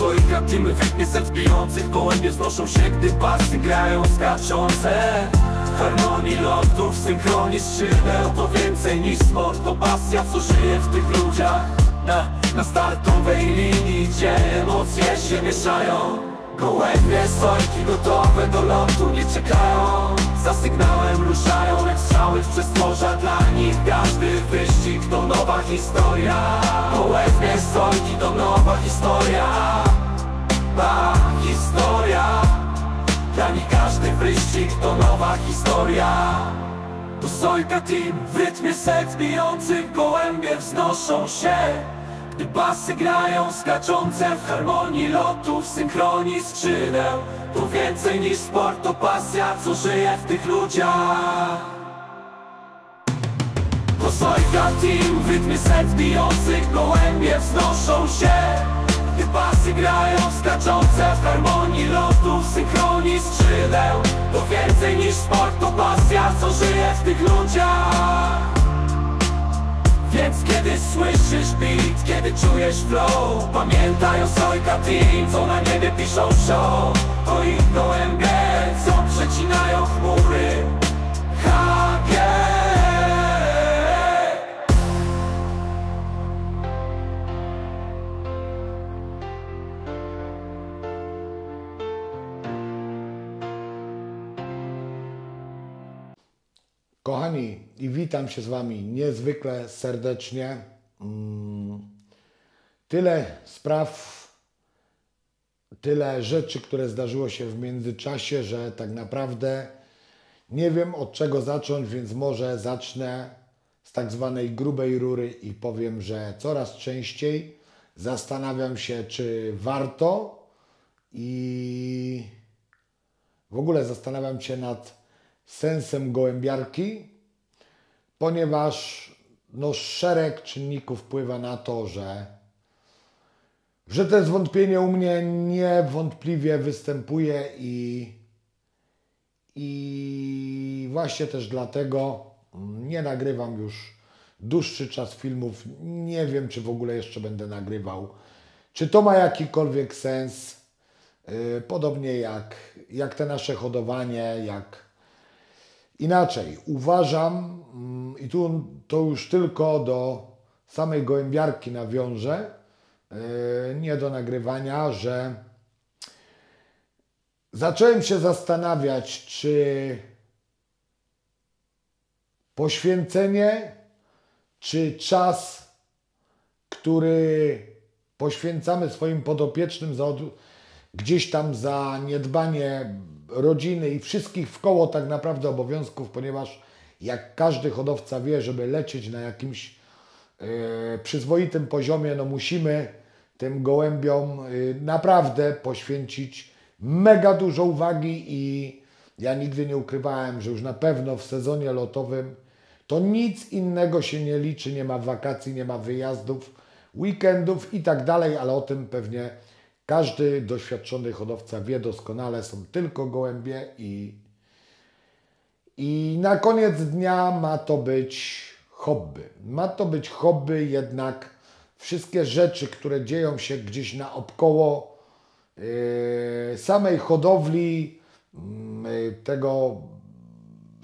słoika teamy w rytmie serc bijących. Gołębie wznoszą się, gdy basy grają skaczące. W harmonii lotów, w synchronie skrzydeł. To więcej niż sport, to pasja, co żyje w tych ludziach. Na startowej linii, gdzie emocje się mieszają. Gołębie sojki gotowe do lotu nie czekają. Za sygnałem ruszają jak strzały w przestworza. Dla nich każdy wyścig to nowa historia. Gołębie sojki to nowa historia. Historia. Dla nich każdy wyścig to nowa historia. To Sojka Team w rytmie serc bijących. Gołębie wznoszą się, gdy basy grają skaczące. W harmonii lotu, w synchronii skrzydeł. To więcej niż sport, to pasja, co żyje w tych ludziach. To Sojka Team w rytmie serc bijących. Gołębie wznoszą się, gdy basy grają skaczące. W harmonii lotu, w synchronii skrzydeł. To więcej niż sport, to pasja, co żyje w tych ludziach. Więc kiedy słyszysz beat, kiedy czujesz flow, pamiętaj o Sojka Team, co na niebie piszą show. To ich gołębie, co przecinają chmury. HG. Kochani, i witam się z Wami niezwykle serdecznie. Tyle spraw, tyle rzeczy, które zdarzyło się w międzyczasie, że tak naprawdę nie wiem, od czego zacząć, więc może zacznę z tak zwanej grubej rury i powiem, że coraz częściej zastanawiam się, czy warto, i w ogóle zastanawiam się nad sensem gołębiarki, ponieważ szereg czynników wpływa na to, że to zwątpienie u mnie niewątpliwie występuje i właśnie też dlatego nie nagrywam już dłuższy czas filmów. Nie wiem, czy w ogóle jeszcze będę nagrywał, czy to ma jakikolwiek sens, podobnie jak te nasze hodowanie, Inaczej, uważam, i tu to już tylko do samej gołębiarki nawiążę, nie do nagrywania, że zacząłem się zastanawiać, czy poświęcenie, czy czas, który poświęcamy swoim podopiecznym gdzieś tam za niedbanie rodziny i wszystkich wkoło tak naprawdę obowiązków, ponieważ jak każdy hodowca wie, żeby lecieć na jakimś przyzwoitym poziomie, no musimy tym gołębiom naprawdę poświęcić mega dużo uwagi. I ja nigdy nie ukrywałem, że już na pewno w sezonie lotowym to nic innego się nie liczy, nie ma wakacji, nie ma wyjazdów, weekendów i tak dalej, ale o tym pewnie każdy doświadczony hodowca wie doskonale. Są tylko gołębie i na koniec dnia ma to być hobby. Ma to być hobby, jednak wszystkie rzeczy, które dzieją się gdzieś naokoło samej hodowli,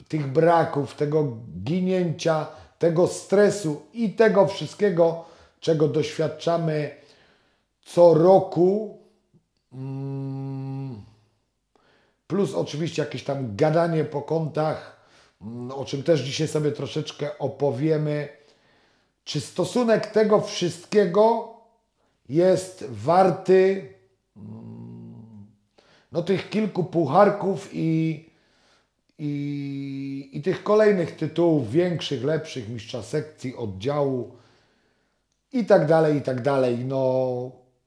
tych braków, tego ginięcia, tego stresu i tego wszystkiego, czego doświadczamy co roku, plus oczywiście jakieś tam gadanie po kątach, o czym też dzisiaj sobie troszeczkę opowiemy. Czy stosunek tego wszystkiego jest warty tych kilku pucharków i tych kolejnych tytułów, większych, lepszych, mistrza sekcji, oddziału i tak dalej, i tak dalej.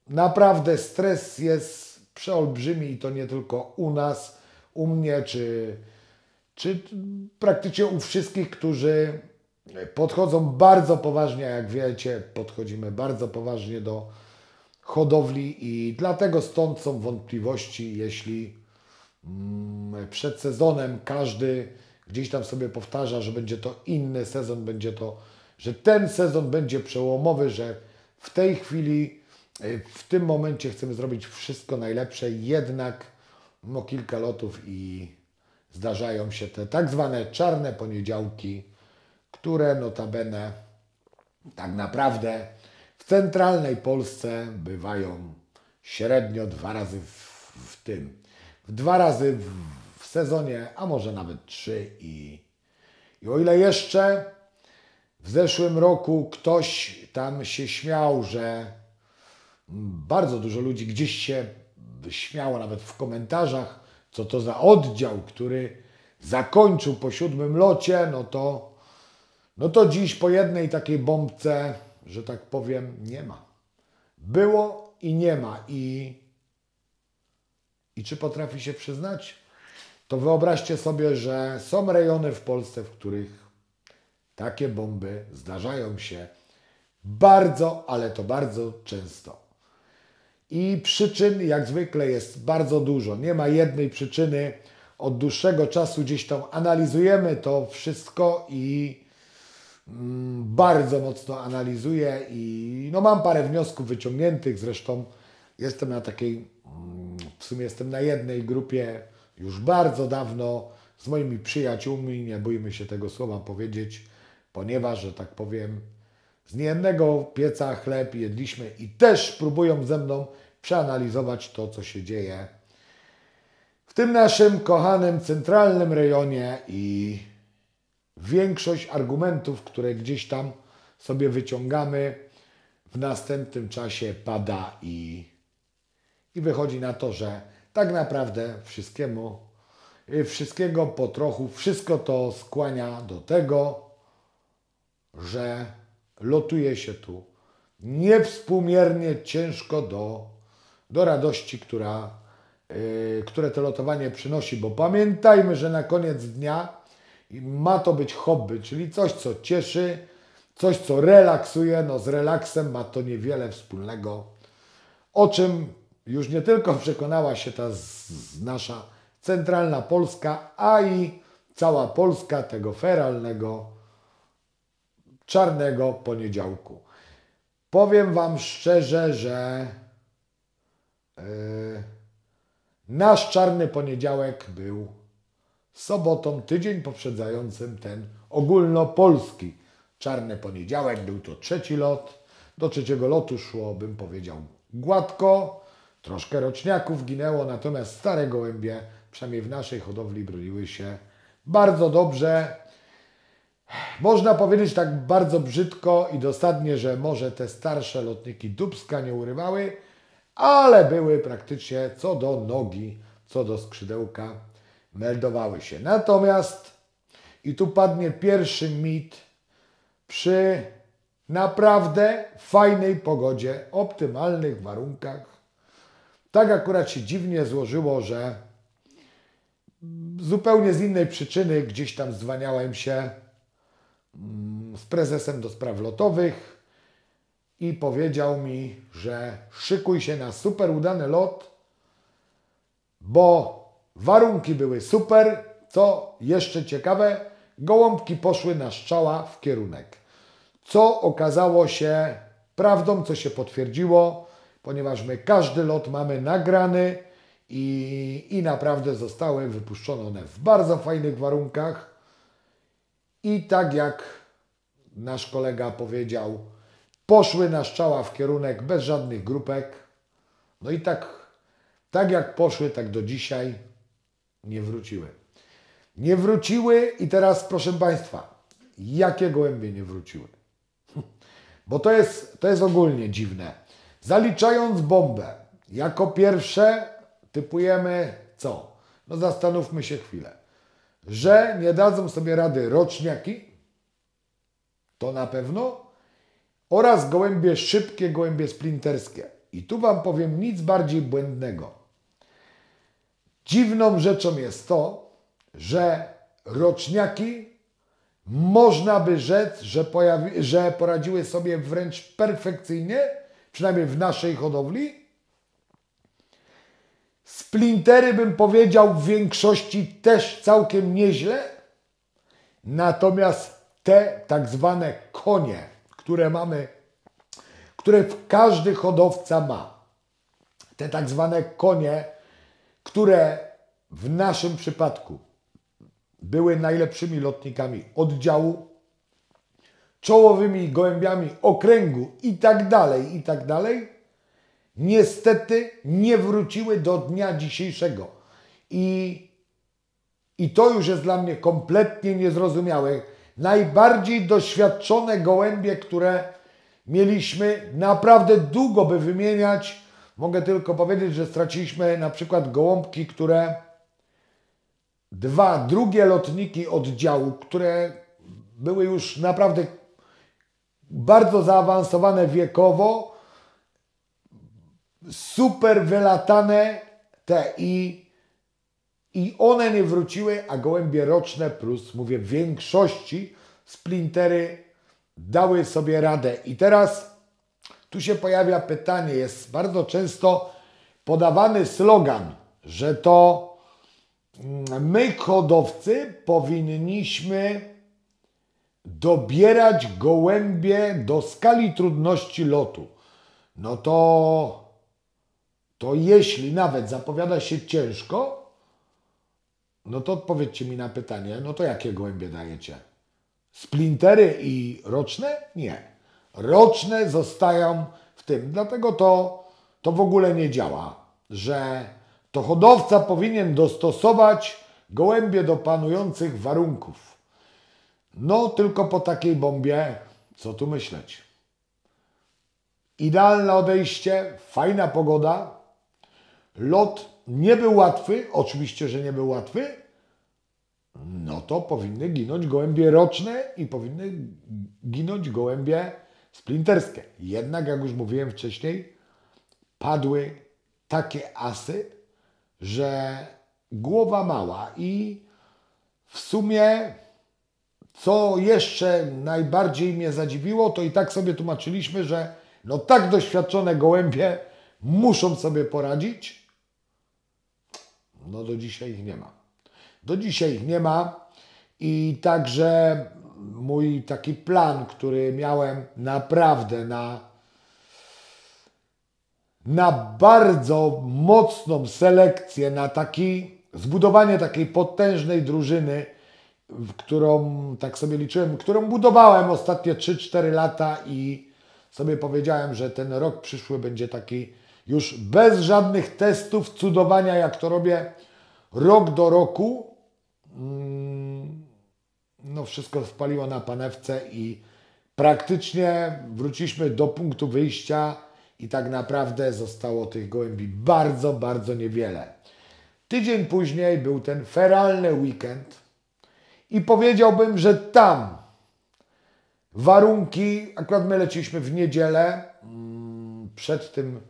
Naprawdę stres jest przeolbrzymi i to nie tylko u nas, u mnie, czy praktycznie u wszystkich, którzy podchodzą bardzo poważnie. Jak wiecie, podchodzimy bardzo poważnie do hodowli i dlatego stąd są wątpliwości, jeśli przed sezonem każdy gdzieś tam sobie powtarza, że będzie to inny sezon, że ten sezon będzie przełomowy, że w tej chwili W tym momencie chcemy zrobić wszystko najlepsze, jednak no, kilka lotów i zdarzają się te tak zwane czarne poniedziałki, które notabene tak naprawdę w centralnej Polsce bywają średnio 2 razy dwa razy w sezonie, a może nawet 3 i o ile jeszcze w zeszłym roku ktoś tam się śmiał, że bardzo dużo ludzi gdzieś się śmiało nawet w komentarzach, co to za oddział, który zakończył po 7. locie, no to dziś po jednej takiej bombce, że tak powiem, nie ma. Było i nie ma. I czy potrafi się przyznać? To wyobraźcie sobie, że są rejony w Polsce, w których takie bomby zdarzają się bardzo, ale to bardzo często. I przyczyn jak zwykle jest bardzo dużo. Nie ma jednej przyczyny. Od dłuższego czasu gdzieś tam analizujemy to wszystko i bardzo mocno analizuję i no mam parę wniosków wyciągniętych. Zresztą jestem na takiej, w sumie jestem na jednej grupie już bardzo dawno z moimi przyjaciółmi. Nie bójmy się tego słowa powiedzieć, ponieważ, że tak powiem, z niejednego pieca chleb jedliśmy i też próbują ze mną przeanalizować to, co się dzieje w tym naszym kochanym centralnym rejonie i większość argumentów, które gdzieś tam sobie wyciągamy, w następnym czasie pada i wychodzi na to, że tak naprawdę wszystkiego po trochu, wszystko to skłania do tego, że lotuje się tu niewspółmiernie ciężko do radości, które to lotowanie przynosi, bo pamiętajmy, że na koniec dnia ma to być hobby, czyli coś, co cieszy, coś, co relaksuje. No z relaksem ma to niewiele wspólnego, o czym już nie tylko przekonała się ta nasza centralna Polska, a i cała Polska tego feralnego, czarnego poniedziałku. Powiem Wam szczerze, że nasz czarny poniedziałek był sobotą, tydzień poprzedzającym ten ogólnopolski czarny poniedziałek. Był to 3. lot. Do 3. lotu szło, bym powiedział, gładko. Troszkę roczniaków ginęło, natomiast stare gołębie, przynajmniej w naszej hodowli, broniły się bardzo dobrze. Można powiedzieć tak bardzo brzydko i dosadnie, że może te starsze lotniki dupska nie urywały, ale były praktycznie co do nogi, co do skrzydełka, meldowały się. Natomiast, i tu padnie pierwszy mit, przy naprawdę fajnej pogodzie, optymalnych warunkach, tak akurat się dziwnie złożyło, że zupełnie z innej przyczyny gdzieś tam zwaniałem się z prezesem do spraw lotowych i powiedział mi, że szykuj się na super udany lot, bo warunki były super. Co jeszcze ciekawe, gołąbki poszły na strzała w kierunek. Co okazało się prawdą, co się potwierdziło, ponieważ my każdy lot mamy nagrany i naprawdę zostały wypuszczone one w bardzo fajnych warunkach. I tak jak nasz kolega powiedział, poszły na strzała w kierunek bez żadnych grupek. No i tak jak poszły, tak do dzisiaj nie wróciły. Nie wróciły i teraz proszę Państwa, jakie gołębie nie wróciły? Bo to jest ogólnie dziwne. Zaliczając bombę, jako pierwsze typujemy co? No zastanówmy się chwilę. Że nie dadzą sobie rady roczniaki, to na pewno, oraz gołębie szybkie, gołębie sprinterskie. I tu Wam powiem nic bardziej błędnego. Dziwną rzeczą jest to, że roczniaki można by rzec, że poradziły sobie wręcz perfekcyjnie, przynajmniej w naszej hodowli. Splintery, bym powiedział, w większości też całkiem nieźle. Natomiast te tak zwane konie, które każdy hodowca ma. Te tak zwane konie, które w naszym przypadku były najlepszymi lotnikami oddziału, czołowymi gołębiami okręgu i tak dalej, niestety nie wróciły do dnia dzisiejszego. I to już jest dla mnie kompletnie niezrozumiałe. Najbardziej doświadczone gołębie, które mieliśmy, naprawdę długo by wymieniać. Mogę tylko powiedzieć, że straciliśmy na przykład gołąbki, które drugie lotniki oddziału, które były już naprawdę bardzo zaawansowane wiekowo, super wylatane i one nie wróciły, a gołębie roczne plus, mówię, w większości splintery dały sobie radę. I teraz tu się pojawia pytanie, jest bardzo często podawany slogan, że to my hodowcy powinniśmy dobierać gołębie do skali trudności lotu. No to jeśli nawet zapowiada się ciężko, no to odpowiedzcie mi na pytanie, no to jakie gołębie dajecie? Splintery i roczne? Nie. Roczne zostają w tym. Dlatego to w ogóle nie działa, że to hodowca powinien dostosować gołębie do panujących warunków. No tylko po takiej bombie, co tu myśleć? Idealne odejście, fajna pogoda, lot nie był łatwy, oczywiście, że nie był łatwy, no to powinny ginąć gołębie roczne i powinny ginąć gołębie splinterskie. Jednak, jak już mówiłem wcześniej, padły takie asy, że głowa mała i w sumie, co jeszcze najbardziej mnie zadziwiło, to i tak sobie tłumaczyliśmy, że no tak doświadczone gołębie muszą sobie poradzić. No do dzisiaj ich nie ma. Do dzisiaj ich nie ma i także mój taki plan, który miałem naprawdę na bardzo mocną selekcję, na zbudowanie takiej potężnej drużyny, w którą, tak sobie liczyłem, którą budowałem ostatnie 3-4 lata i sobie powiedziałem, że ten rok przyszły będzie taki już bez żadnych testów, cudowania, jak to robię rok do roku. No wszystko wpaliło na panewce i praktycznie wróciliśmy do punktu wyjścia i tak naprawdę zostało tych gołębi bardzo, bardzo niewiele. Tydzień później był ten feralny weekend i powiedziałbym, że tam warunki, akurat my leciliśmy w niedzielę, przed tym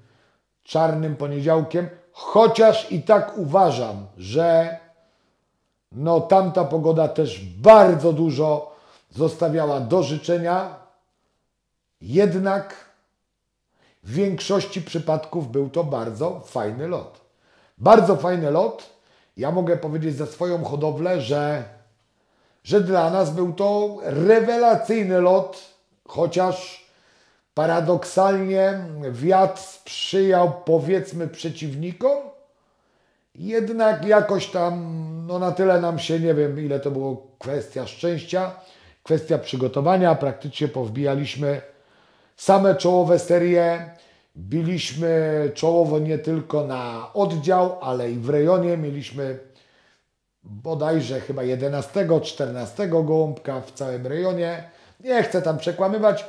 czarnym poniedziałkiem, chociaż i tak uważam, że no tamta pogoda też bardzo dużo zostawiała do życzenia, jednak w większości przypadków był to bardzo fajny lot. Bardzo fajny lot. Ja mogę powiedzieć za swoją hodowlę, że dla nas był to rewelacyjny lot, chociaż paradoksalnie wiatr sprzyjał, powiedzmy, przeciwnikom, jednak jakoś tam, no na tyle nam się, nie wiem ile to było kwestia szczęścia, kwestia przygotowania, praktycznie powbijaliśmy same czołowe serie, biliśmy czołowo nie tylko na oddział, ale i w rejonie mieliśmy bodajże chyba 11-14 gołąbka w całym rejonie. Nie chcę tam przekłamywać.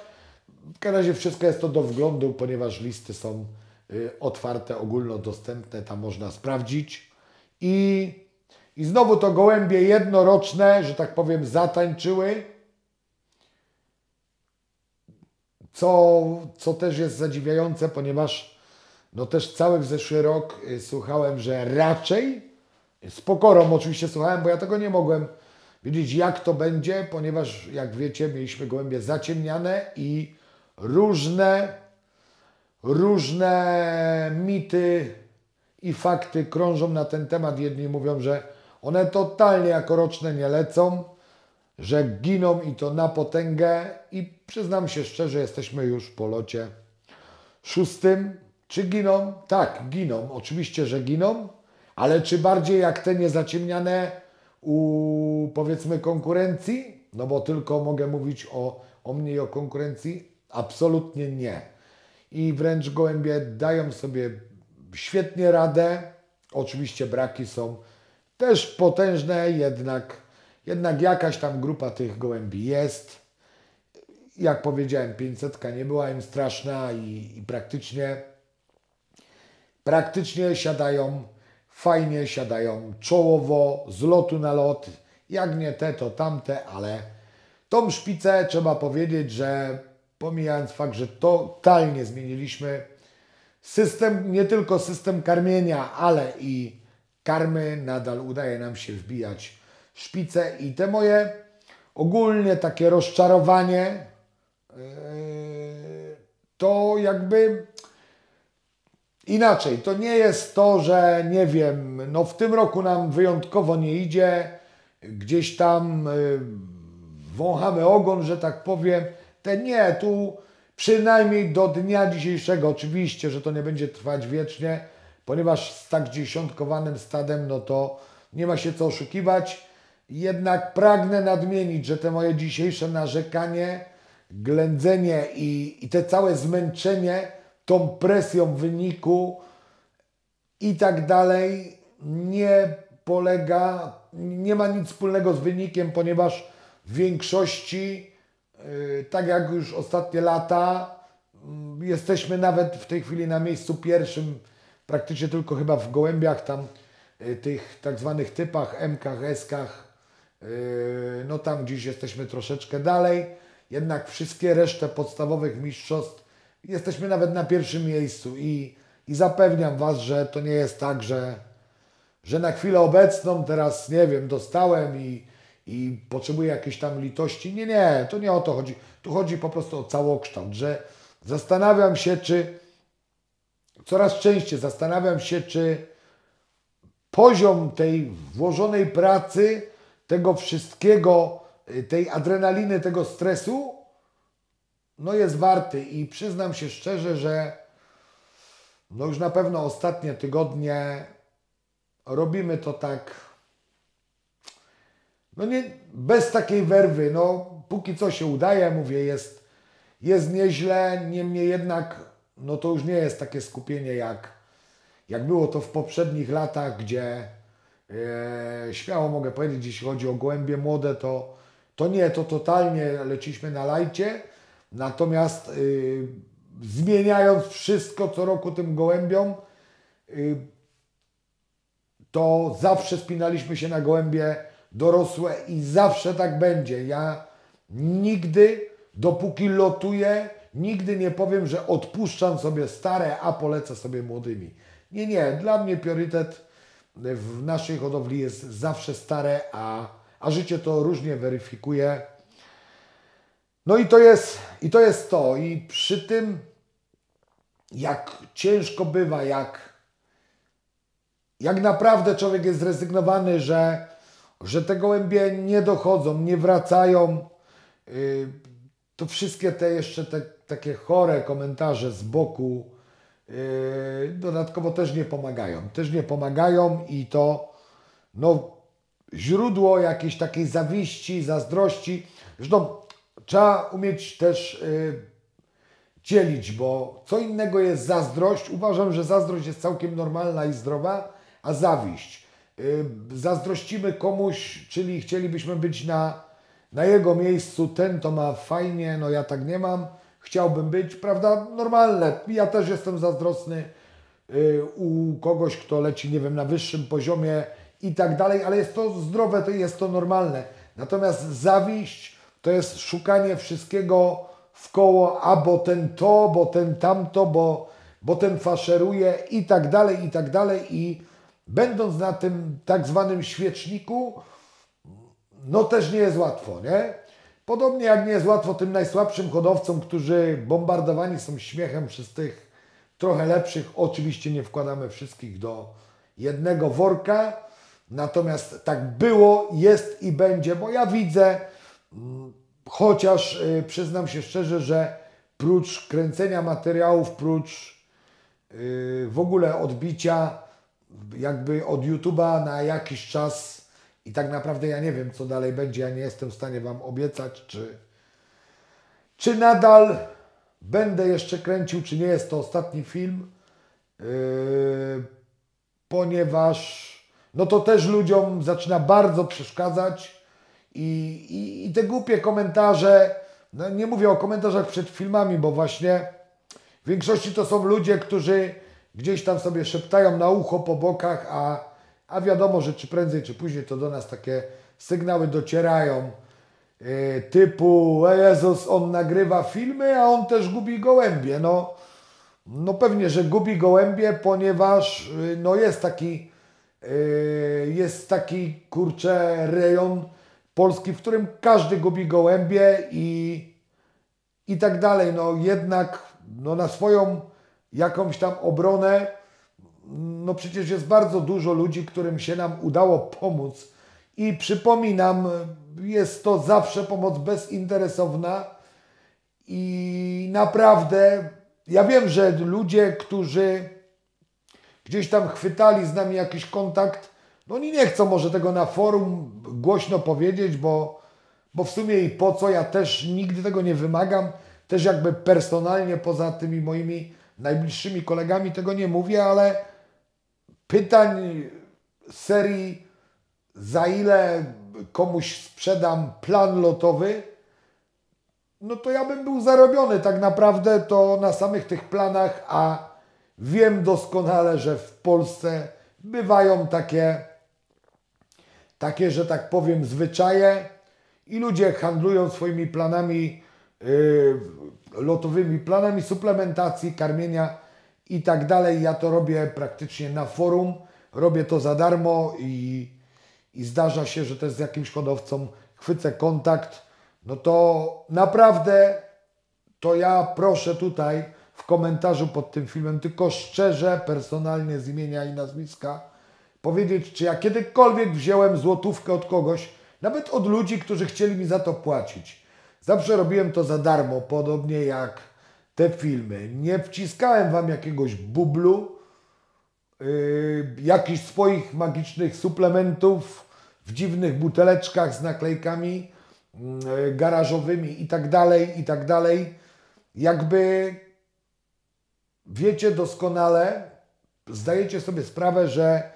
W każdym razie wszystko jest to do wglądu, ponieważ listy są otwarte, ogólnodostępne, tam można sprawdzić. I znowu to gołębie jednoroczne, że tak powiem, zatańczyły. Co też jest zadziwiające, ponieważ no też cały zeszły rok słuchałem, że raczej, z pokorą oczywiście słuchałem, bo ja tego nie mogłem wiedzieć, jak to będzie, ponieważ jak wiecie, mieliśmy gołębie zaciemniane i różne mity i fakty krążą na ten temat. Jedni mówią, że one totalnie jako roczne nie lecą, że giną i to na potęgę i przyznam się szczerze, jesteśmy już po locie szóstym. Czy giną? Tak, giną. Oczywiście, że giną, ale czy bardziej jak te niezaciemniane u, powiedzmy, konkurencji? No bo tylko mogę mówić o mnie i o konkurencji? Absolutnie nie. I wręcz gołębie dają sobie świetnie radę. Oczywiście braki są też potężne, jednak jakaś tam grupa tych gołębi jest. Jak powiedziałem, 500 nie była im straszna i praktycznie siadają fajnie, siadają czołowo, z lotu na lot. Jak nie te, to tamte, ale tą szpicę trzeba powiedzieć, że pomijając fakt, że totalnie zmieniliśmy system, nie tylko system karmienia, ale i karmy, nadal udaje nam się wbijać szpice i te moje ogólnie takie rozczarowanie to jakby inaczej. To nie jest to, że nie wiem, no w tym roku nam wyjątkowo nie idzie, gdzieś tam wąchamy ogon, że tak powiem. Nie, tu przynajmniej do dnia dzisiejszego, oczywiście, że to nie będzie trwać wiecznie, ponieważ z tak dziesiątkowanym stadem, no to nie ma się co oszukiwać. Jednak pragnę nadmienić, że te moje dzisiejsze narzekanie, ględzenie i te całe zmęczenie tą presją wyniku i tak dalej nie ma nic wspólnego z wynikiem, ponieważ w większości, tak jak już ostatnie lata, jesteśmy nawet w tej chwili na miejscu pierwszym, praktycznie tylko chyba w gołębiach, tam tych tak zwanych typach, M-kach, S-kach, no tam gdzieś jesteśmy troszeczkę dalej, jednak wszystkie resztę podstawowych mistrzostw jesteśmy nawet na pierwszym miejscu i zapewniam Was, że to nie jest tak, że na chwilę obecną teraz, nie wiem, dostałem i potrzebuję jakiejś tam litości. Nie, to nie o to chodzi. Tu chodzi po prostu o całokształt, że zastanawiam się, coraz częściej zastanawiam się, czy poziom tej włożonej pracy, tego wszystkiego, tej adrenaliny, tego stresu, no jest warty i przyznam się szczerze, że no już na pewno ostatnie tygodnie robimy to tak, no nie, bez takiej werwy, no póki co się udaje, mówię, jest nieźle, niemniej jednak, no to już nie jest takie skupienie jak było to w poprzednich latach, gdzie śmiało mogę powiedzieć, jeśli chodzi o gołębie młode, to nie, to totalnie leciliśmy na lajcie, natomiast zmieniając wszystko co roku tym gołębiom, to zawsze spinaliśmy się na gołębie dorosłe i zawsze tak będzie. Ja nigdy, dopóki lotuję, nigdy nie powiem, że odpuszczam sobie stare, a polecę sobie młodymi. Nie. Dla mnie priorytet w naszej hodowli jest zawsze stare, a życie to różnie weryfikuje. No i to jest to. I przy tym, jak ciężko bywa, jak naprawdę człowiek jest zrezygnowany, że te gołębie nie dochodzą, nie wracają, to wszystkie te takie chore komentarze z boku dodatkowo też nie pomagają. I to no, źródło jakiejś takiej zawiści, zazdrości. Zresztą trzeba umieć też dzielić, bo co innego jest zazdrość. Uważam, że zazdrość jest całkiem normalna i zdrowa, a zawiść. Zazdrościmy komuś, czyli chcielibyśmy być na jego miejscu, ten to ma fajnie, no ja tak nie mam, chciałbym być, prawda, normalne. Ja też jestem zazdrosny u kogoś, kto leci, nie wiem, na wyższym poziomie i tak dalej, ale jest to zdrowe, to jest to normalne. Natomiast zawiść to jest szukanie wszystkiego w koło, a bo ten to, bo ten tamto, bo ten faszeruje i tak dalej i będąc na tym tak zwanym świeczniku, no też nie jest łatwo, nie? Podobnie jak nie jest łatwo tym najsłabszym hodowcom, którzy bombardowani są śmiechem przez tych trochę lepszych. Oczywiście nie wkładamy wszystkich do jednego worka, natomiast tak było, jest i będzie, bo ja widzę, chociaż przyznam się szczerze, że prócz kręcenia materiałów, prócz w ogóle odbicia jakby od YouTube'a na jakiś czas i tak naprawdę ja nie wiem, co dalej będzie, ja nie jestem w stanie Wam obiecać, czy nadal będę jeszcze kręcił, czy nie jest to ostatni film, ponieważ no to też ludziom zaczyna bardzo przeszkadzać i te głupie komentarze, no nie mówię o komentarzach przed filmami, bo właśnie w większości to są ludzie, którzy gdzieś tam sobie szeptają na ucho po bokach, a wiadomo, że czy prędzej, czy później to do nas takie sygnały docierają typu Jezus, on nagrywa filmy, a on też gubi gołębie. No pewnie, że gubi gołębie, ponieważ no jest taki kurczę rejon Polski, w którym każdy gubi gołębie i tak dalej. No jednak no na swoją jakąś tam obronę, no przecież jest bardzo dużo ludzi, którym się nam udało pomóc i przypominam, jest to zawsze pomoc bezinteresowna i naprawdę ja wiem, że ludzie, którzy gdzieś tam chwytali z nami jakiś kontakt, no oni nie chcą może tego na forum głośno powiedzieć, bo w sumie i po co, ja też nigdy tego nie wymagam, też jakby personalnie poza tymi moimi najbliższymi kolegami tego nie mówię, ale pytań z serii za ile komuś sprzedam plan lotowy, no to ja bym był zarobiony tak naprawdę to na samych tych planach, a wiem doskonale, że w Polsce bywają takie, że tak powiem, zwyczaje i ludzie handlują swoimi planami lotowymi, planami suplementacji, karmienia i tak dalej. Ja to robię praktycznie na forum, robię to za darmo i zdarza się, że też z jakimś hodowcą chwycę kontakt, no to naprawdę to ja proszę tutaj w komentarzu pod tym filmem tylko szczerze, personalnie z imienia i nazwiska powiedzieć, czy ja kiedykolwiek wziąłem złotówkę od kogoś, nawet od ludzi, którzy chcieli mi za to płacić. Zawsze robiłem to za darmo, podobnie jak te filmy. Nie wciskałem Wam jakiegoś bublu, jakichś swoich magicznych suplementów w dziwnych buteleczkach z naklejkami garażowymi i tak dalej. Jakby wiecie doskonale, zdajecie sobie sprawę, że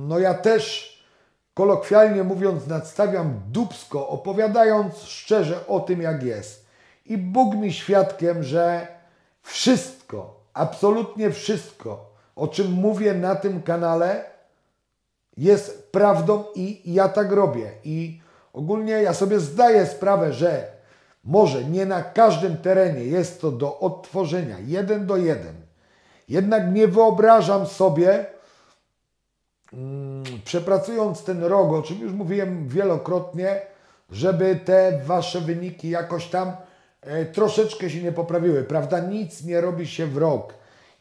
no ja też kolokwialnie mówiąc nadstawiam dupsko, opowiadając szczerze o tym, jak jest. I Bóg mi świadkiem, że wszystko, absolutnie wszystko, o czym mówię na tym kanale, jest prawdą i ja tak robię. I ogólnie ja sobie zdaję sprawę, że może nie na każdym terenie jest to do odtworzenia 1 do 1. Jednak nie wyobrażam sobie, przepracując ten rok, o czym już mówiłem wielokrotnie, żeby te Wasze wyniki jakoś tam troszeczkę się nie poprawiły. Prawda? Nic nie robi się w rok.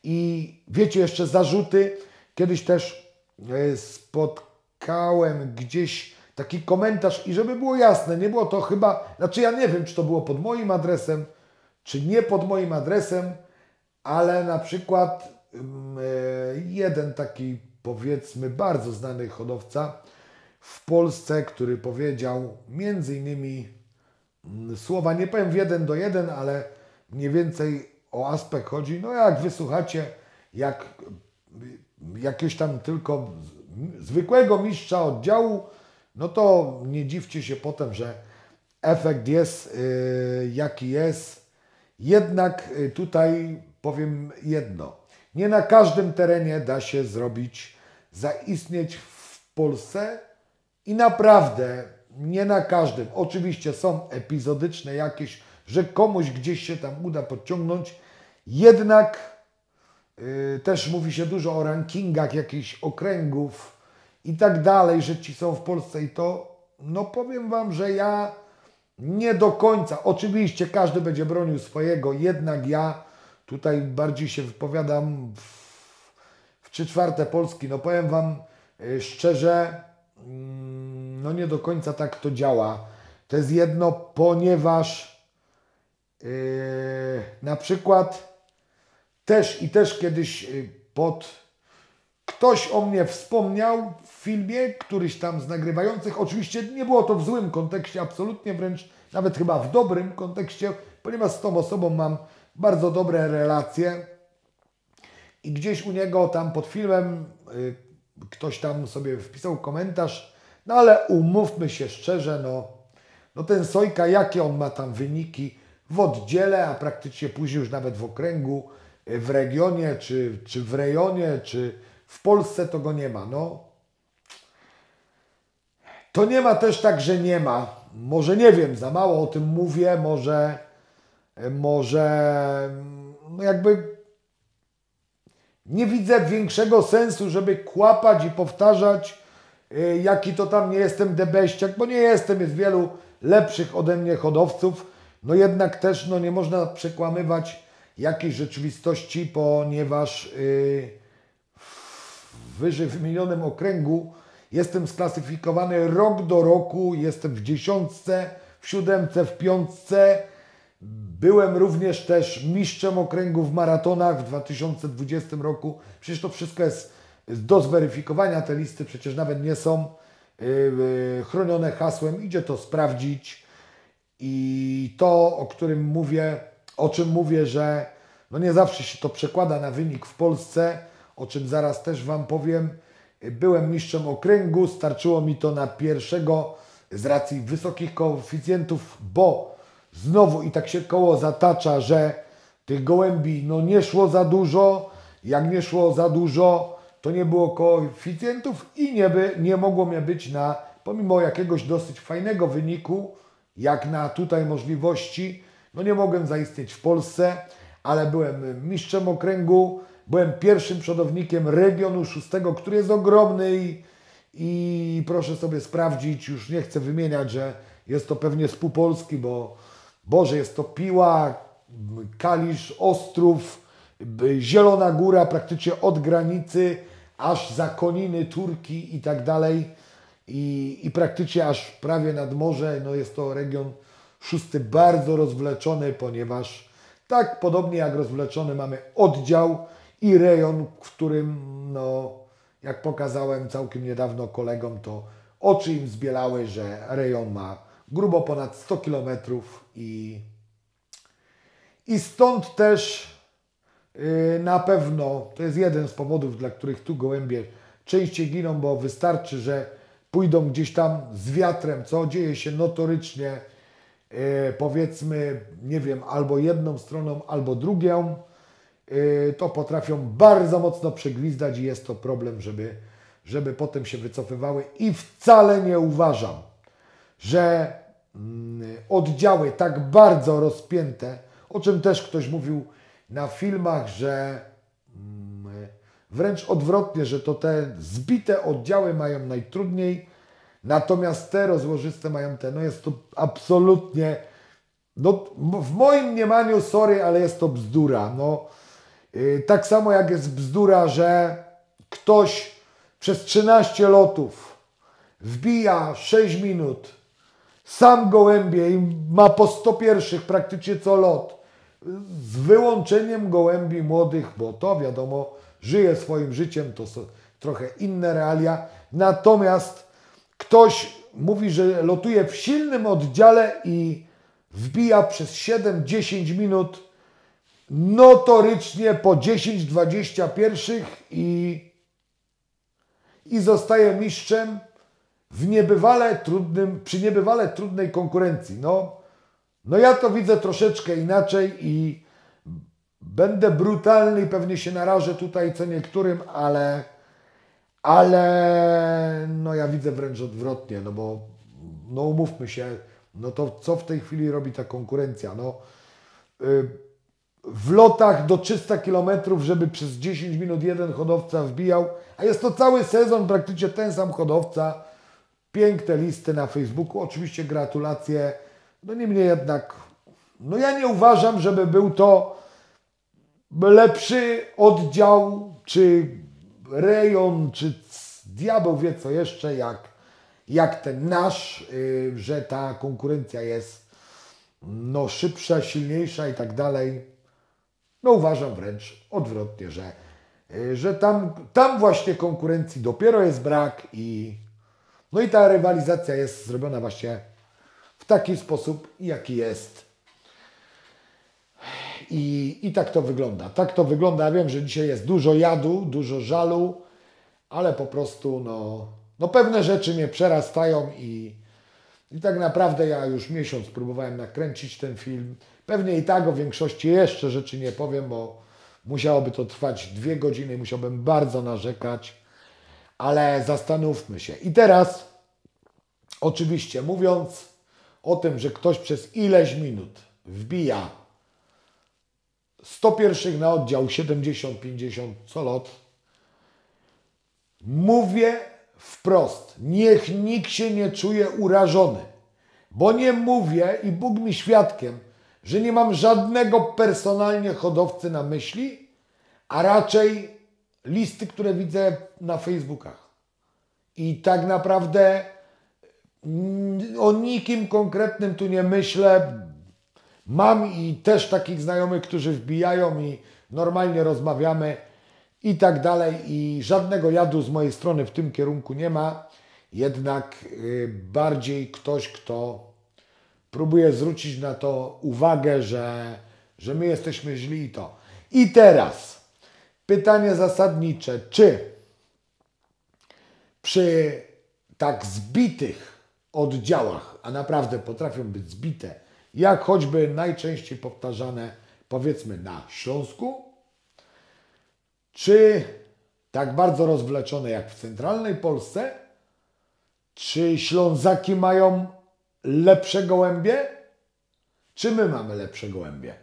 I wiecie, jeszcze zarzuty. Kiedyś też spotkałem gdzieś taki komentarz i żeby było jasne, nie było to chyba, znaczy ja nie wiem, czy to było pod moim adresem, czy nie pod moim adresem, ale na przykład jeden taki, powiedzmy, bardzo znany hodowca w Polsce, który powiedział między innymi słowa, nie powiem w 1 do 1, ale mniej więcej o aspekt chodzi, no jak wysłuchacie jak jakiegoś tam tylko zwykłego mistrza oddziału, no to nie dziwcie się potem, że efekt jest jaki jest. Jednak tutaj powiem jedno. Nie na każdym terenie da się zaistnieć w Polsce i naprawdę nie na każdym. Oczywiście są epizodyczne jakieś, że komuś gdzieś się tam uda podciągnąć. Jednak też mówi się dużo o rankingach jakichś okręgów i tak dalej, że ci są w Polsce i to, no powiem Wam, że ja nie do końca, oczywiście każdy będzie bronił swojego, jednak ja tutaj bardziej się wypowiadam w 3/4 Polski, no powiem Wam szczerze, no nie do końca tak to działa. To jest jedno, ponieważ Na przykład też kiedyś ktoś o mnie wspomniał w filmie, któryś tam z nagrywających. Oczywiście nie było to w złym kontekście, absolutnie, wręcz nawet chyba w dobrym kontekście, ponieważ z tą osobą mam bardzo dobre relacje. I gdzieś u niego tam pod filmem ktoś tam sobie wpisał komentarz, no ale umówmy się szczerze, no ten Sojka, jakie on ma tam wyniki w oddziale, a praktycznie później już nawet w okręgu, w regionie, czy w rejonie, czy w Polsce to go nie ma. No, to nie ma też tak, że nie ma. Może nie wiem, za mało o tym mówię, może no jakby nie widzę większego sensu, żeby kłapać i powtarzać, jaki to tam nie jestem debeściak, bo nie jestem, jest wielu lepszych ode mnie hodowców. No jednak też nie można przekłamywać jakiejś rzeczywistości, ponieważ w wyżej wymienionym okręgu jestem sklasyfikowany rok do roku, jestem w 10, w 7, w 5. Byłem również też mistrzem okręgu w maratonach w 2020 roku. Przecież to wszystko jest do zweryfikowania, te listy przecież nawet nie są chronione hasłem, idzie to sprawdzić. I to, o czym mówię, że no nie zawsze się to przekłada na wynik w Polsce, o czym zaraz też Wam powiem. Byłem mistrzem okręgu, starczyło mi to na pierwszego z racji wysokich koeficjentów, bo znowu i tak się koło zatacza, że tych gołębi nie szło za dużo. Jak nie szło za dużo, to nie było koeficjentów i nie mogło mnie być pomimo jakiegoś dosyć fajnego wyniku, jak na tutaj możliwości, nie mogłem zaistnieć w Polsce, ale byłem mistrzem okręgu, byłem pierwszym przodownikiem regionu 6, który jest ogromny i proszę sobie sprawdzić, już nie chcę wymieniać, że jest to pewnie z półpolski, bo Boże, jest to Piła, Kalisz, Ostrów, Zielona Góra, praktycznie od granicy aż za Koniny, Turki i tak dalej. I praktycznie aż prawie nad morze, jest to region 6 bardzo rozwleczony, ponieważ tak podobnie jak rozwleczony mamy oddział i rejon, w którym, jak pokazałem całkiem niedawno kolegom, to oczy im zbielały, że rejon ma grubo ponad 100 km i stąd też na pewno to jest jeden z powodów, dla których tu gołębie częściej giną, bo wystarczy, że pójdą gdzieś tam z wiatrem, co dzieje się notorycznie, powiedzmy, nie wiem, albo jedną stroną, albo drugą, to potrafią bardzo mocno przegwizdać i jest to problem, żeby potem się wycofywały. I wcale nie uważam, że oddziały tak bardzo rozpięte, o czym też ktoś mówił na filmach, że wręcz odwrotnie, że to te zbite oddziały mają najtrudniej, natomiast te rozłożyste mają jest to absolutnie, w moim mniemaniu, sorry, ale jest to bzdura. Tak samo jak jest bzdura, że ktoś przez 13 lotów wbija 6 minut, sam gołębie i ma po 100 pierwszych praktycznie co lot, z wyłączeniem gołębi młodych, bo to wiadomo, żyje swoim życiem, to są trochę inne realia. Natomiast ktoś mówi, że lotuje w silnym oddziale i wbija przez 7-10 minut notorycznie po 10-20 pierwszych i zostaje mistrzem przy niebywale trudnej konkurencji. Ja to widzę troszeczkę inaczej i będę brutalny i pewnie się narażę tutaj co niektórym, ale ja widzę wręcz odwrotnie, bo umówmy się, to co w tej chwili robi ta konkurencja? W lotach do 300 km, żeby przez 10 minut jeden hodowca wbijał, a jest to cały sezon praktycznie ten sam hodowca, piękne listy na Facebooku, oczywiście gratulacje, niemniej jednak, ja nie uważam, żeby był to lepszy oddział, czy rejon, czy diabeł wie co jeszcze, jak ten nasz, że ta konkurencja jest no, szybsza, silniejsza i tak dalej. No uważam wręcz odwrotnie, że tam właśnie konkurencji dopiero jest brak no i ta rywalizacja jest zrobiona właśnie w taki sposób, jaki jest. I tak to wygląda. Tak to wygląda. Ja wiem, że dzisiaj jest dużo jadu, dużo żalu, ale po prostu no pewne rzeczy mnie przerastają i tak naprawdę ja już miesiąc próbowałem nakręcić ten film. Pewnie i tak o większości jeszcze rzeczy nie powiem, bo musiałoby to trwać 2 godziny, musiałbym bardzo narzekać, ale zastanówmy się. I teraz, oczywiście, mówiąc o tym, że ktoś przez ileś minut wbija 101 na oddział 70-50 co lot, mówię wprost, niech nikt się nie czuje urażony, bo nie mówię i Bóg mi świadkiem, że nie mam żadnego personalnie hodowcy na myśli, a raczej listy, które widzę na Facebookach. I tak naprawdę o nikim konkretnym tu nie myślę. Mam i też takich znajomych, którzy wbijają i normalnie rozmawiamy i tak dalej. I żadnego jadu z mojej strony w tym kierunku nie ma. Jednak bardziej ktoś, kto próbuje zwrócić na to uwagę, że my jesteśmy źli i to. I teraz pytanie zasadnicze. Czy przy tak zbitych oddziałach, a naprawdę potrafią być zbite, jak choćby najczęściej powtarzane, powiedzmy, na Śląsku, czy tak bardzo rozwleczone jak w centralnej Polsce, czy Ślązaki mają lepsze gołębie, czy my mamy lepsze gołębie?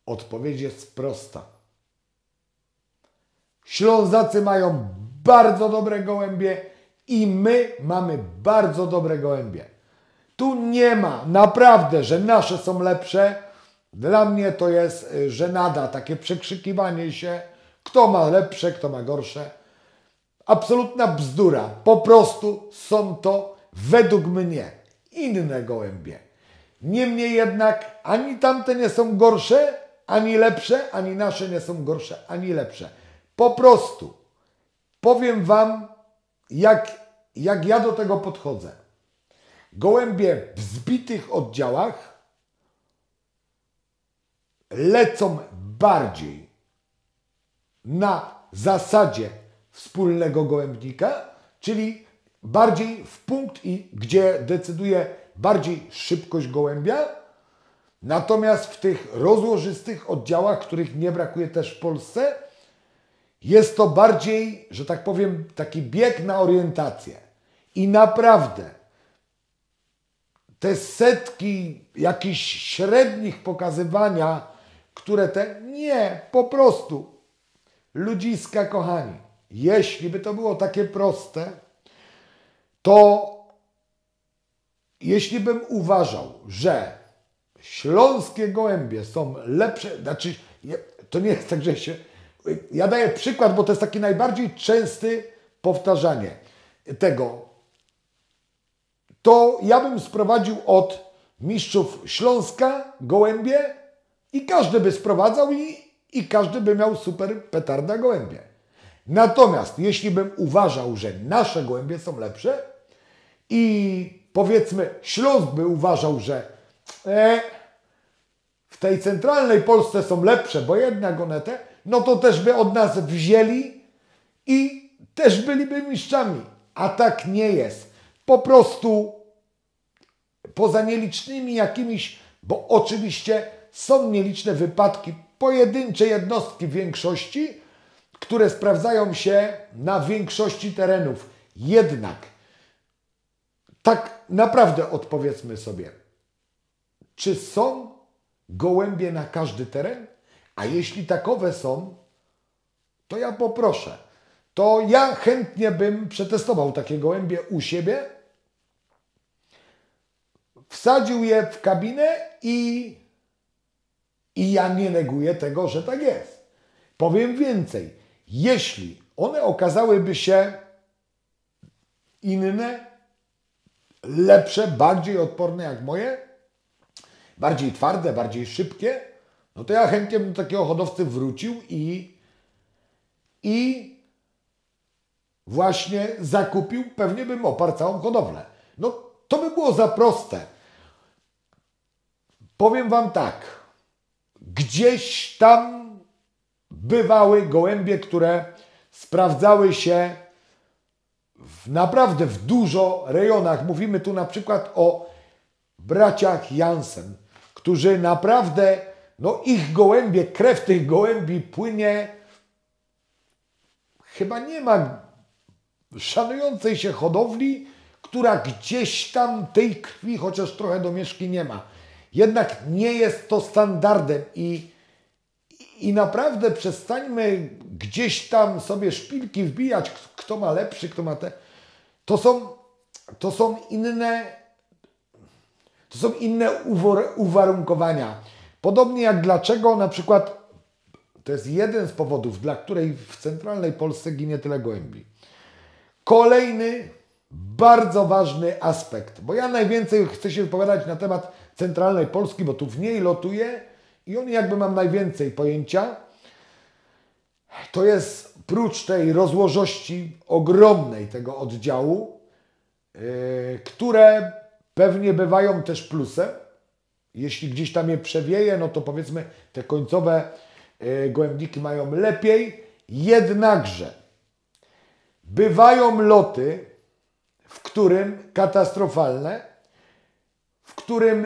Odpowiedź jest prosta. Ślązacy mają bardzo dobre gołębie i my mamy bardzo dobre gołębie. Tu nie ma naprawdę, że nasze są lepsze. Dla mnie to jest żenada, takie przekrzykiwanie się, kto ma lepsze, kto ma gorsze. Absolutna bzdura. Po prostu są to według mnie inne gołębie. Niemniej jednak ani tamte nie są gorsze, ani lepsze, ani nasze nie są gorsze, ani lepsze. Po prostu powiem Wam, jak ja do tego podchodzę. Gołębie w zbitych oddziałach lecą bardziej na zasadzie wspólnego gołębnika, czyli bardziej w punkt, gdzie decyduje bardziej szybkość gołębia. Natomiast w tych rozłożystych oddziałach, których nie brakuje też w Polsce, jest to bardziej, że tak powiem, taki bieg na orientację. I naprawdę te setki jakichś średnich pokazywania, nie, po prostu ludziska kochani, jeśli by to było takie proste, to jeśli bym uważał, że śląskie gołębie są lepsze, znaczy to nie jest tak, że ja daję przykład, bo to jest takie najbardziej częste powtarzanie tego, to ja bym sprowadził od mistrzów Śląska gołębie i każdy by sprowadzał i każdy by miał super petarda gołębie. Natomiast jeśli bym uważał, że nasze gołębie są lepsze i powiedzmy Śląsk by uważał, że w tej centralnej Polsce są lepsze, bo jednak one no to też by od nas wzięli i też byliby mistrzami. A tak nie jest. Po prostu poza nielicznymi jakimiś, bo oczywiście są nieliczne wypadki, pojedyncze jednostki w większości, które sprawdzają się na większości terenów. Jednak tak naprawdę odpowiedzmy sobie, czy są gołębie na każdy teren? A jeśli takowe są, to ja poproszę. To ja chętnie bym przetestował takie gołębie u siebie, wsadził je w kabinę i ja nie neguję tego, że tak jest. Powiem więcej. Jeśli one okazałyby się inne, lepsze, bardziej odporne jak moje, bardziej twarde, bardziej szybkie, no to ja chętnie bym do takiego hodowcy wrócił i właśnie zakupił, pewnie bym oparł całą hodowlę. No to by było za proste. Powiem Wam tak, gdzieś tam bywały gołębie, które sprawdzały się naprawdę w dużo rejonach. Mówimy tu na przykład o braciach Jansen, którzy naprawdę, no ich gołębie, krew tych gołębi płynie. Chyba nie ma szanującej się hodowli, która gdzieś tam tej krwi chociaż trochę domieszki nie ma. Jednak nie jest to standardem i naprawdę przestańmy gdzieś tam sobie szpilki wbijać, kto ma lepszy, kto ma te. To są inne uwarunkowania. Podobnie jak dlaczego na przykład, to jest jeden z powodów, dla której w centralnej Polsce ginie tyle gołębi. Kolejny bardzo ważny aspekt, bo ja najwięcej chcę się wypowiadać na temat centralnej Polski, bo tu w niej lotuję i on jakby mam najwięcej pojęcia. To jest prócz tej rozłożości ogromnej tego oddziału, które pewnie bywają też plusem. Jeśli gdzieś tam je przewieje, no to powiedzmy te końcowe gołębniki mają lepiej. Jednakże bywają loty, w którym katastrofalne, w którym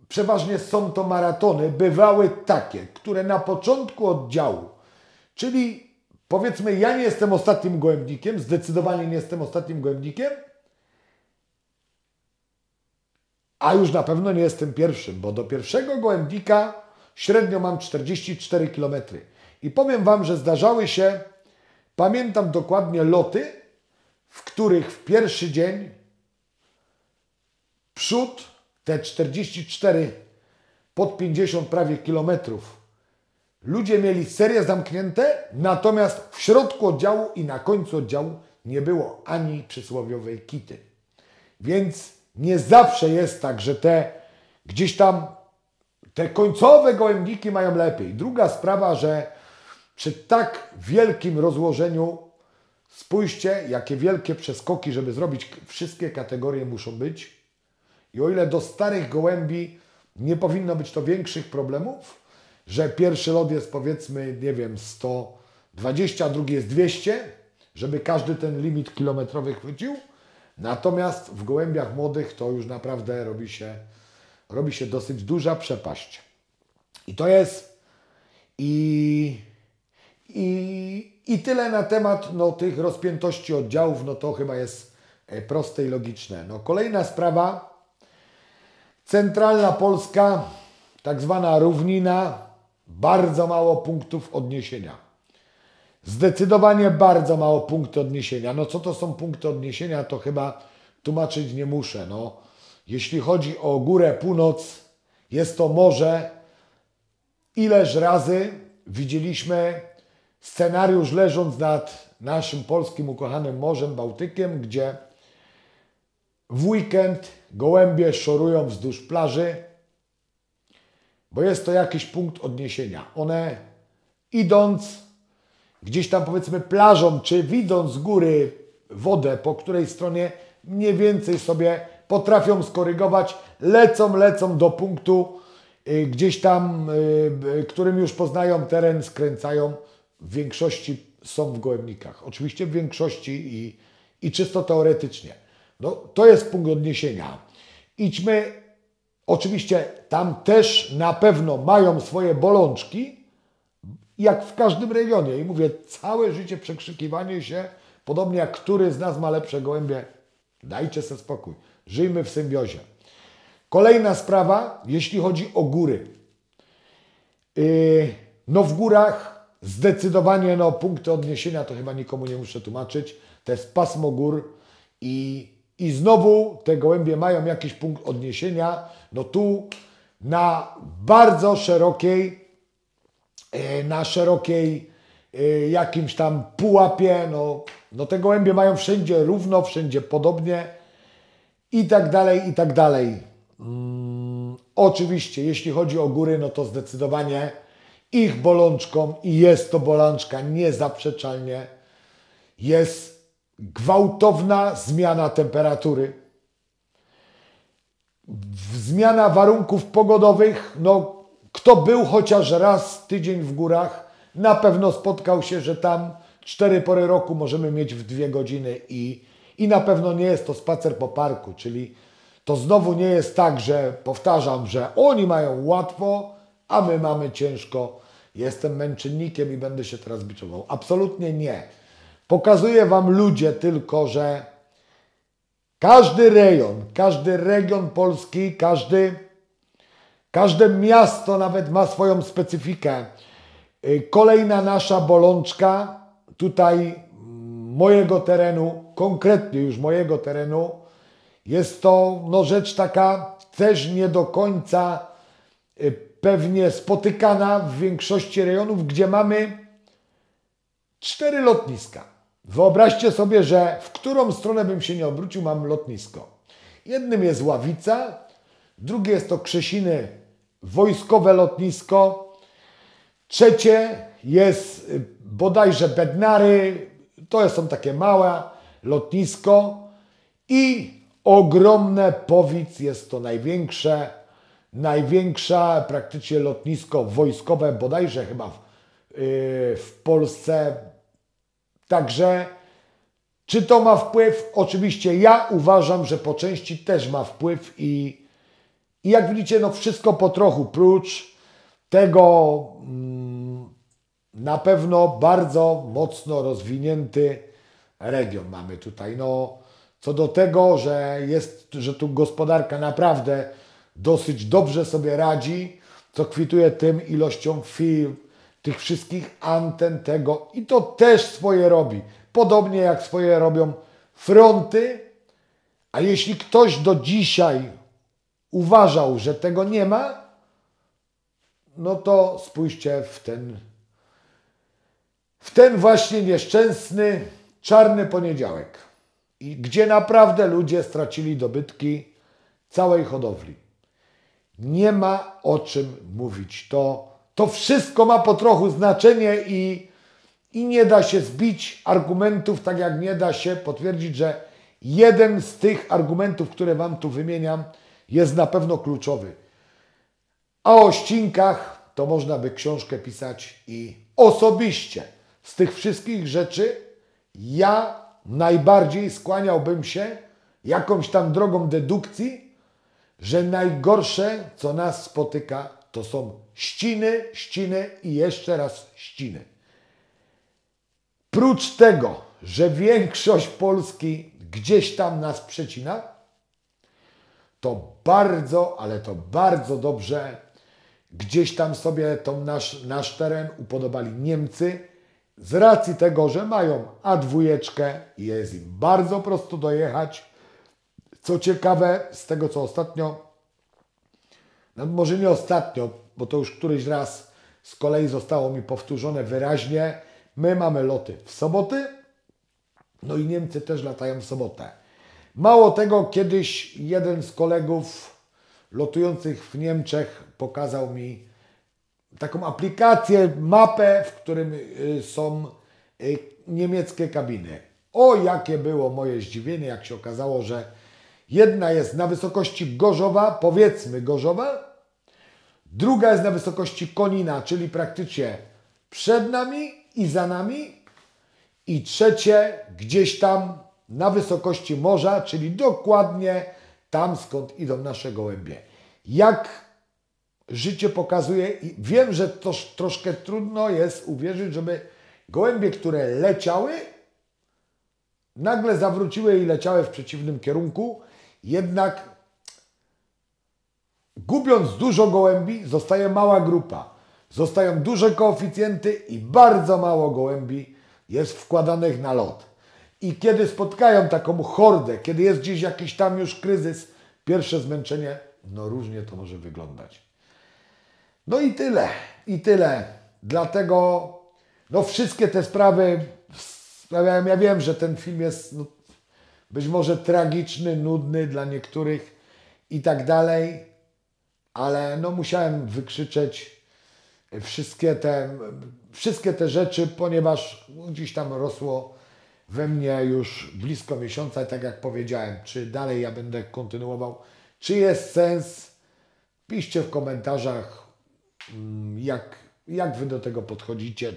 przeważnie są to maratony, bywały takie, które na początku oddziału, czyli powiedzmy ja nie jestem ostatnim gołębnikiem, zdecydowanie nie jestem ostatnim gołębnikiem, a już na pewno nie jestem pierwszym, bo do pierwszego gołębnika średnio mam 44 km. I powiem Wam, że zdarzały się, pamiętam dokładnie loty, w których w pierwszy dzień przód, te 44 pod 50 prawie kilometrów, ludzie mieli serie zamknięte, natomiast w środku oddziału i na końcu oddziału nie było ani przysłowiowej kity. Więc nie zawsze jest tak, że gdzieś tam te końcowe gołębniki mają lepiej. Druga sprawa, że przy tak wielkim rozłożeniu spójrzcie, jakie wielkie przeskoki, żeby zrobić, wszystkie kategorie muszą być. I o ile do starych gołębi nie powinno być to większych problemów, że pierwszy lot jest powiedzmy, nie wiem, 120, a drugi jest 200, żeby każdy ten limit kilometrowy chwycił. Natomiast w gołębiach młodych to już naprawdę robi się dosyć duża przepaść. I to jest i tyle na temat tych rozpiętości oddziałów, no to chyba jest proste i logiczne. No, kolejna sprawa, centralna Polska, tak zwana równina, bardzo mało punktów odniesienia. Zdecydowanie bardzo mało punktów odniesienia. No co to są punkty odniesienia, to chyba tłumaczyć nie muszę. No, jeśli chodzi o Górę Północ, jest to morze. Ileż razy widzieliśmy scenariusz leżąc nad naszym polskim ukochanym Morzem Bałtykiem, gdzie w weekend gołębie szorują wzdłuż plaży, bo jest to jakiś punkt odniesienia. One idąc gdzieś tam powiedzmy plażą, czy widząc z góry wodę, po której stronie mniej więcej sobie potrafią skorygować, lecą do punktu gdzieś tam, którym już poznają teren, skręcają. W większości są w gołębnikach. Oczywiście w większości i czysto teoretycznie. No, to jest punkt odniesienia. Idźmy, oczywiście tam też na pewno mają swoje bolączki, jak w każdym regionie. I mówię, całe życie przekrzykiwanie się, podobnie jak który z nas ma lepsze gołębie, dajcie sobie spokój. Żyjmy w symbiozie. Kolejna sprawa, jeśli chodzi o góry. No w górach zdecydowanie punkty odniesienia, to chyba nikomu nie muszę tłumaczyć. To jest pasmo gór i znowu te gołębie mają jakiś punkt odniesienia. No tu na bardzo szerokiej, jakimś tam pułapie, no te gołębie mają wszędzie równo, wszędzie podobnie i tak dalej, i tak dalej. Oczywiście, jeśli chodzi o góry, no to zdecydowanie ich bolączką, i jest to bolączka niezaprzeczalnie, jest gwałtowna zmiana temperatury. Zmiana warunków pogodowych. No, kto był chociaż raz tydzień w górach, na pewno spotkał się, że tam 4 pory roku możemy mieć w 2 godziny i na pewno nie jest to spacer po parku, czyli to znowu nie jest tak, że powtarzam, że oni mają łatwo, a my mamy ciężko. Jestem męczennikiem i będę się teraz biczował. Absolutnie nie. Pokazuję Wam ludzie tylko, że każdy region Polski, każde miasto nawet ma swoją specyfikę. Kolejna nasza bolączka tutaj mojego terenu, konkretnie już mojego terenu, jest to no, rzecz taka też nie do końca pewnie spotykana w większości rejonów, gdzie mamy 4 lotniska. Wyobraźcie sobie, że w którą stronę bym się nie obrócił, mam lotnisko. Jednym jest Ławica, drugie jest to Krzesiny, wojskowe lotnisko, trzecie jest bodajże Bednary, to są takie małe lotnisko, i ogromne Powic, jest to największe praktycznie lotnisko wojskowe, bodajże chyba w Polsce. Także czy to ma wpływ? Oczywiście ja uważam, że po części też ma wpływ i jak widzicie, no wszystko po trochu, prócz tego na pewno bardzo mocno rozwinięty region mamy tutaj. No, co do tego, że tu gospodarka naprawdę dosyć dobrze sobie radzi, co kwituje tym ilością firm, tych wszystkich anten tego, i to też swoje robi. Podobnie jak swoje robią fronty, a jeśli ktoś do dzisiaj uważał, że tego nie ma, no to spójrzcie w ten właśnie nieszczęsny, czarny poniedziałek, i gdzie naprawdę ludzie stracili dobytki całej hodowli. Nie ma o czym mówić. To wszystko ma po trochu znaczenie i nie da się zbić argumentów, tak jak nie da się potwierdzić, że jeden z tych argumentów, które Wam tu wymieniam, jest na pewno kluczowy. A o ścinkach to można by książkę pisać, i osobiście z tych wszystkich rzeczy ja najbardziej skłaniałbym się jakąś tam drogą dedukcji, że najgorsze, co nas spotyka, to są ściny i jeszcze raz ściny. Prócz tego, że większość Polski gdzieś tam nas przecina, to bardzo, ale to bardzo dobrze gdzieś tam sobie nasz teren upodobali Niemcy, z racji tego, że mają A2, jest im bardzo prosto dojechać. Co ciekawe, z tego co ostatnio, no może nie ostatnio, bo to już któryś raz z kolei zostało mi powtórzone wyraźnie, my mamy loty w soboty, no i Niemcy też latają w sobotę. Mało tego, kiedyś jeden z kolegów lotujących w Niemczech pokazał mi taką aplikację, mapę, w którym są niemieckie kabiny. O, jakie było moje zdziwienie, jak się okazało, że jedna jest na wysokości Gorzowa, powiedzmy Gorzowa, druga jest na wysokości Konina, czyli praktycznie przed nami i za nami, i trzecie gdzieś tam na wysokości morza, czyli dokładnie tam, skąd idą nasze gołębie. Jak życie pokazuje, i wiem, że to troszkę trudno jest uwierzyć, żeby gołębie, które leciały, nagle zawróciły i leciały w przeciwnym kierunku, jednak gubiąc dużo gołębi, zostaje mała grupa. Zostają duże koeficjenty i bardzo mało gołębi jest wkładanych na lot. I kiedy spotkają taką hordę, kiedy jest gdzieś jakiś tam już kryzys, pierwsze zmęczenie, no różnie to może wyglądać. No i tyle, i tyle. Dlatego no wszystkie te sprawy sprawiają, ja wiem, że ten film jest no, być może tragiczny, nudny dla niektórych i tak dalej. ale no musiałem wykrzyczeć wszystkie te rzeczy, ponieważ gdzieś tam rosło we mnie już blisko miesiąca i tak jak powiedziałem, czy dalej ja będę kontynuował, czy jest sens, piszcie w komentarzach, jak wy do tego podchodzicie,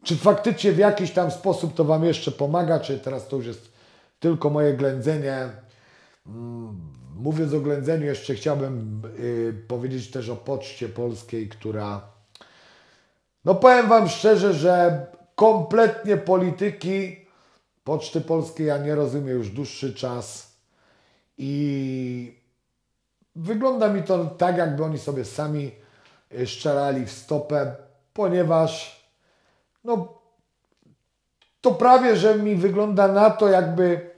czy faktycznie w jakiś tam sposób to wam jeszcze pomaga, czy teraz to już jest tylko moje ględzenie. Mówiąc o ględzeniu, jeszcze chciałbym powiedzieć też o Poczcie Polskiej, która, no powiem wam szczerze, że kompletnie polityki Poczty Polskiej ja nie rozumiem już dłuższy czas i wygląda mi to tak, jakby oni sobie sami szczerali w stopę, ponieważ no to prawie, że mi wygląda na to, jakby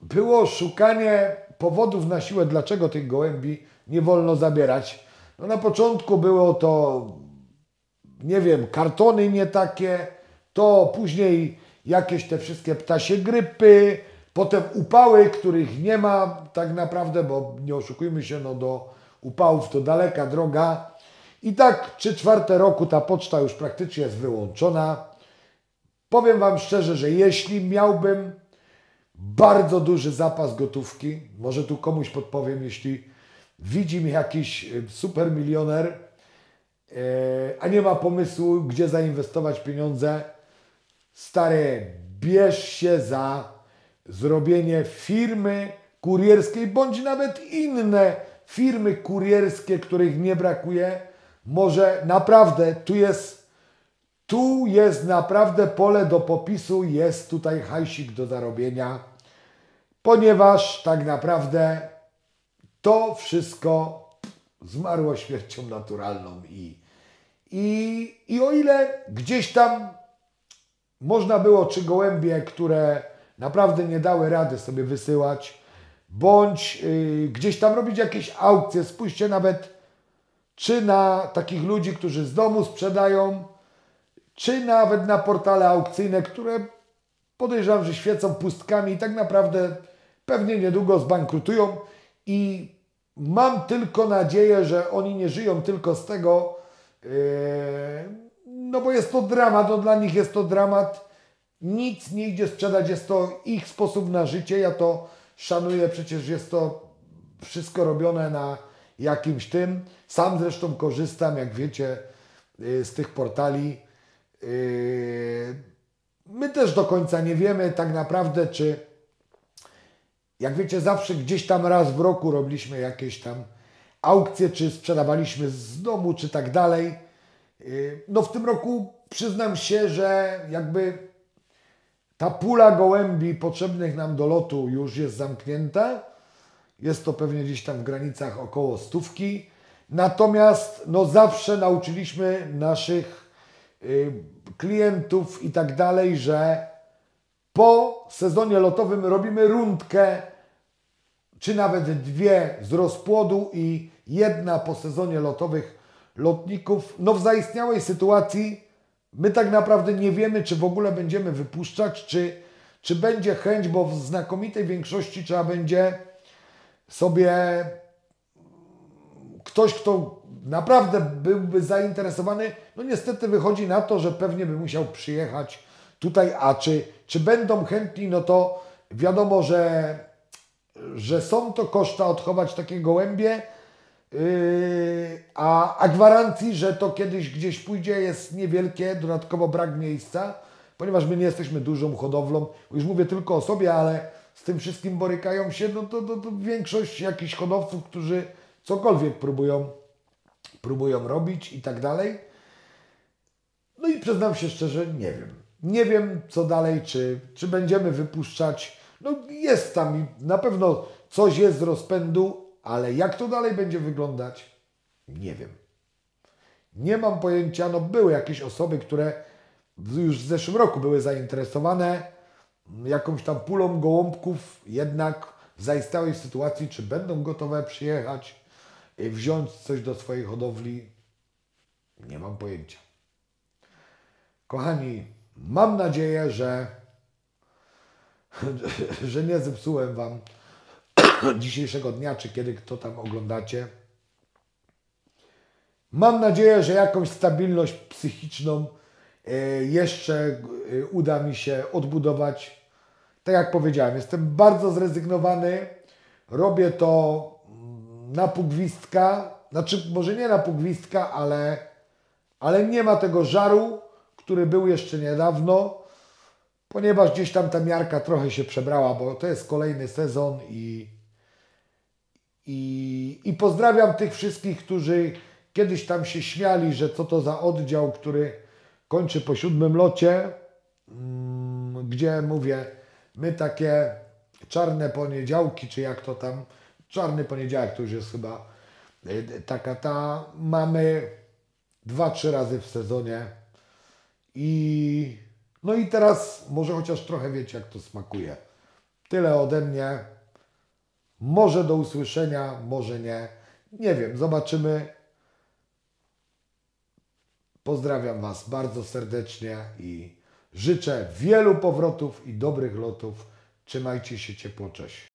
było szukanie powodów na siłę, dlaczego tych gołębi nie wolno zabierać. No na początku było to, nie wiem, kartony nie takie, to później jakieś te wszystkie ptasie grypy, potem upały, których nie ma tak naprawdę, bo nie oszukujmy się, no do upałów to daleka droga. I tak 3/4 roku ta poczta już praktycznie jest wyłączona. Powiem wam szczerze, że jeśli miałbym bardzo duży zapas gotówki, może tu komuś podpowiem, jeśli widzi mnie jakiś super milioner, a nie ma pomysłu, gdzie zainwestować pieniądze, stary, bierz się za zrobienie firmy kurierskiej, bądź nawet inne firmy kurierskie, których nie brakuje. Może naprawdę tu jest naprawdę pole do popisu, jest tutaj hajsik do zarobienia, ponieważ tak naprawdę to wszystko zmarło śmiercią naturalną i o ile gdzieś tam można było czy gołębie, które naprawdę nie dały rady sobie wysyłać, bądź gdzieś tam robić jakieś aukcje, spójrzcie nawet czy na takich ludzi, którzy z domu sprzedają, czy nawet na portale aukcyjne, które podejrzewam, że świecą pustkami i tak naprawdę pewnie niedługo zbankrutują i mam tylko nadzieję, że oni nie żyją tylko z tego, no bo jest to dramat, no dla nich jest to dramat, nic nie idzie sprzedać, jest to ich sposób na życie, ja to szanuję, przecież jest to wszystko robione na jakimś tym, sam zresztą korzystam, jak wiecie, z tych portali. My też do końca nie wiemy tak naprawdę, czy jak wiecie, zawsze gdzieś tam raz w roku robiliśmy jakieś tam aukcje, czy sprzedawaliśmy z domu, czy tak dalej. No w tym roku przyznam się, że jakby ta pula gołębi potrzebnych nam do lotu już jest zamknięta. Jest to pewnie gdzieś tam w granicach około 100. Natomiast no zawsze nauczyliśmy naszych klientów i tak dalej, że po sezonie lotowym robimy rundkę, czy nawet 2 z rozpłodu i 1 po sezonie lotowych lotników. No w zaistniałej sytuacji my tak naprawdę nie wiemy, czy w ogóle będziemy wypuszczać, czy będzie chęć, bo w znakomitej większości trzeba będzie sobie ktoś, kto naprawdę byłby zainteresowany, no niestety wychodzi na to, że pewnie by musiał przyjechać tutaj, a czy będą chętni, no to wiadomo, że są to koszta odchować takie gołębie, a gwarancji, że to kiedyś gdzieś pójdzie, jest niewielkie, dodatkowo brak miejsca, ponieważ my nie jesteśmy dużą hodowlą, już mówię tylko o sobie, ale z tym wszystkim borykają się no to większość jakichś hodowców, którzy cokolwiek próbują robić i tak dalej. No i przyznam się szczerze, nie wiem. Nie wiem co dalej, czy będziemy wypuszczać. No jest tam na pewno coś jest z rozpędu, ale jak to dalej będzie wyglądać? Nie wiem. Nie mam pojęcia, no były jakieś osoby, które już w zeszłym roku były zainteresowane jakąś tam pulą gołąbków, jednak w zaistniałej sytuacji, czy będą gotowe przyjechać, wziąć coś do swojej hodowli, nie mam pojęcia. Kochani, mam nadzieję, że nie zepsułem Wam dzisiejszego dnia, czy kiedy kto tam oglądacie. Mam nadzieję, że jakąś stabilność psychiczną jeszcze uda mi się odbudować. Tak jak powiedziałem, jestem bardzo zrezygnowany. Robię to na pół gwizdka. Znaczy, może nie na pół gwizdka, ale nie ma tego żaru, który był jeszcze niedawno, ponieważ gdzieś tam ta miarka trochę się przebrała, bo to jest kolejny sezon i pozdrawiam tych wszystkich, którzy kiedyś tam się śmiali, że co to za oddział, który kończy po 7. locie, gdzie mówię, my takie czarne poniedziałki, czy jak to tam, czarny poniedziałek to już jest chyba taka mamy 2-3 razy w sezonie no i teraz może chociaż trochę wiecie, jak to smakuje. Tyle ode mnie. Może do usłyszenia, może nie. Nie wiem, zobaczymy. Pozdrawiam Was bardzo serdecznie i życzę wielu powrotów i dobrych lotów. Trzymajcie się ciepło, cześć.